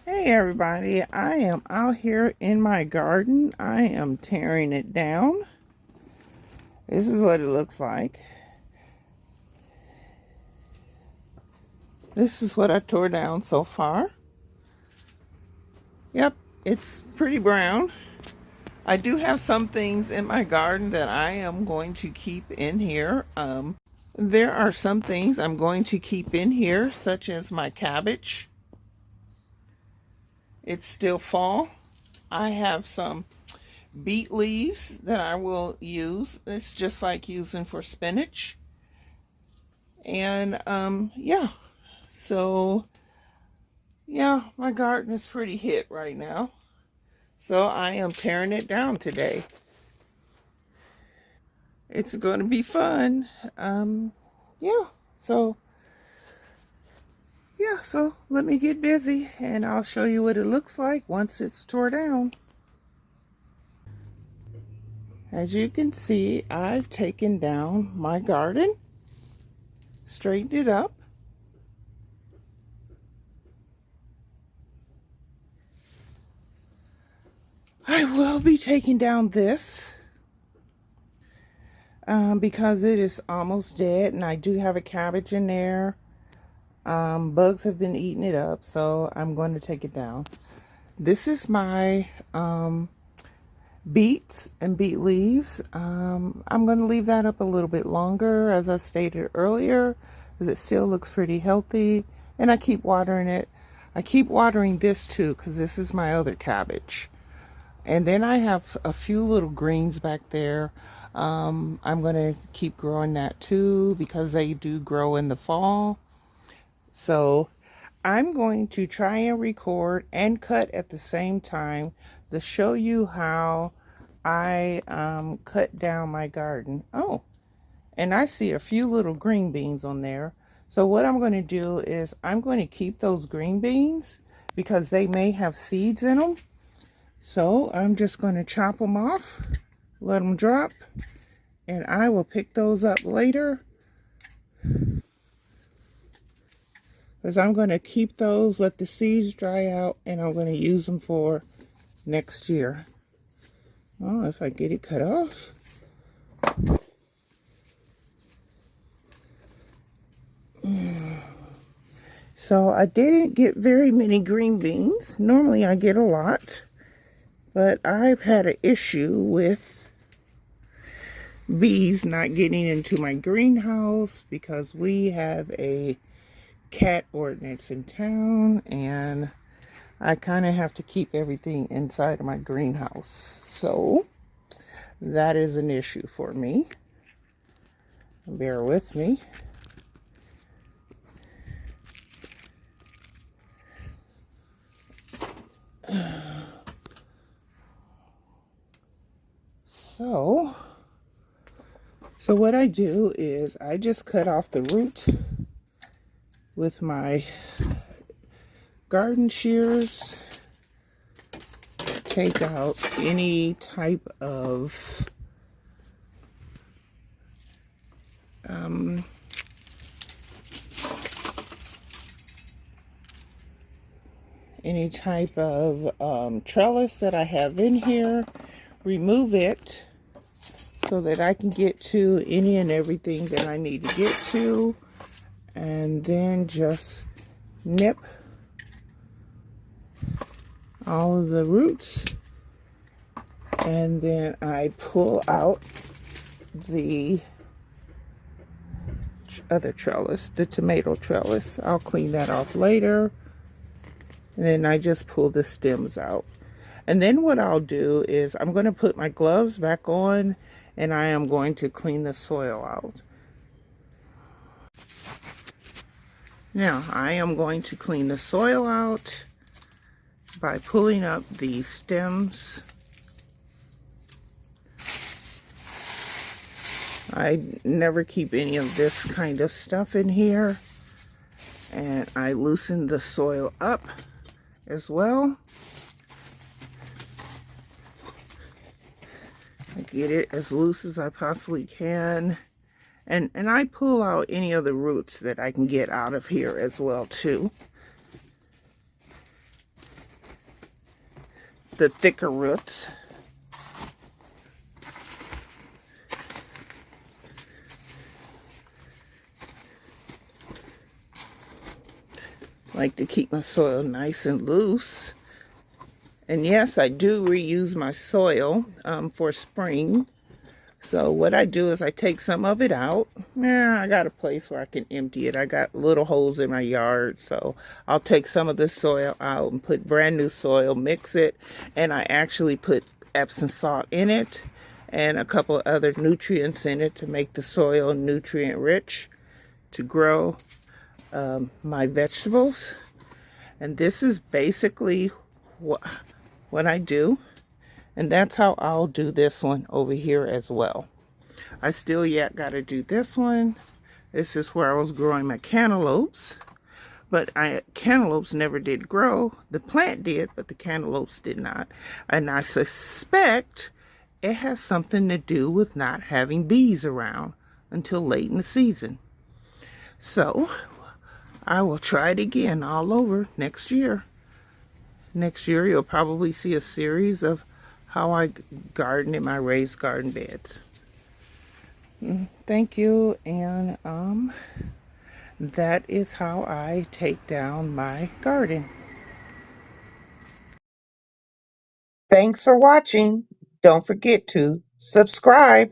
Hey everybody, I am out here in my garden. I am tearing it down. This is what it looks like. This is what I tore down so far. Yep, it's pretty brown. I do have some things in my garden that I am going to keep in here. There are some things I'm going to keep in here, such as my cabbage. It's still fall. I have some beet leaves that I will use. It's just like using for spinach. And yeah, so yeah, my garden is pretty hit right now. So I am tearing it down today. It's going to be fun. Yeah, so so let me get busy and I'll show you what it looks like once it's tore down. As you can see, I've taken down my garden, straightened it up. I will be taking down this because it is almost dead, and I do have a cabbage in there. Bugs have been eating it up, so I'm going to take it down. This is my beets and beet leaves. I'm going to leave that up a little bit longer, as I stated earlier, because it still looks pretty healthy, and I keep watering it. I keep watering this too, because this is my other cabbage. And then I have a few little greens back there. I'm going to keep growing that too, because they do grow in the fall. So I'm going to try and record and cut at the same time to show you how I cut down my garden. Oh, and I see a few little green beans on there. So what I'm going to do is I'm going to keep those green beans because they may have seeds in them. So I'm just going to chop them off, let them drop, and I will pick those up later. Because I'm going to keep those, let the seeds dry out, and I'm going to use them for next year. Oh, if I get it cut off. So I didn't get very many green beans. Normally I get a lot. But I've had an issue with bees not getting into my greenhouse because we have a cat ordinance in town, and I kind of have to keep everything inside of my greenhouse. So that is an issue for me. Bear with me. So what I do is I just cut off the root with my garden shears. Take out any type of trellis that I have in here, remove it so that I can get to any and everything that I need to get to, and then just nip all of the roots, and then I pull out the other trellis, the tomato trellis. I'll clean that off later. And then I just pull the stems out. And then what I'll do is I'm going to put my gloves back on, and I am going to clean the soil out. Now I am going to clean the soil out by pulling up the stems. I never keep any of this kind of stuff in here. And I loosen the soil up as well. I get it as loose as I possibly can. And I pull out any of the roots that I can get out of here as well too. the thicker roots. Like to keep my soil nice and loose. And yes, I do reuse my soil for spring. So what I do is I take some of it out. Yeah, I got a place where I can empty it. I got little holes in my yard, so I'll take some of this soil out and put brand new soil, mix it, and I actually put Epsom salt in it and a couple of other nutrients in it to make the soil nutrient rich to grow my vegetables. And this is basically what I do. And that's how I'll do this one over here as well. I still yet got to do this one. This is where I was growing my cantaloupes. But cantaloupes never did grow. The plant did, but the cantaloupes did not. And I suspect it has something to do with not having bees around until late in the season. So I will try it again all over next year. Next year you'll probably see a series of how I garden in my raised garden beds. Thank you, and that is how I take down my garden. Thanks for watching. Don't forget to subscribe.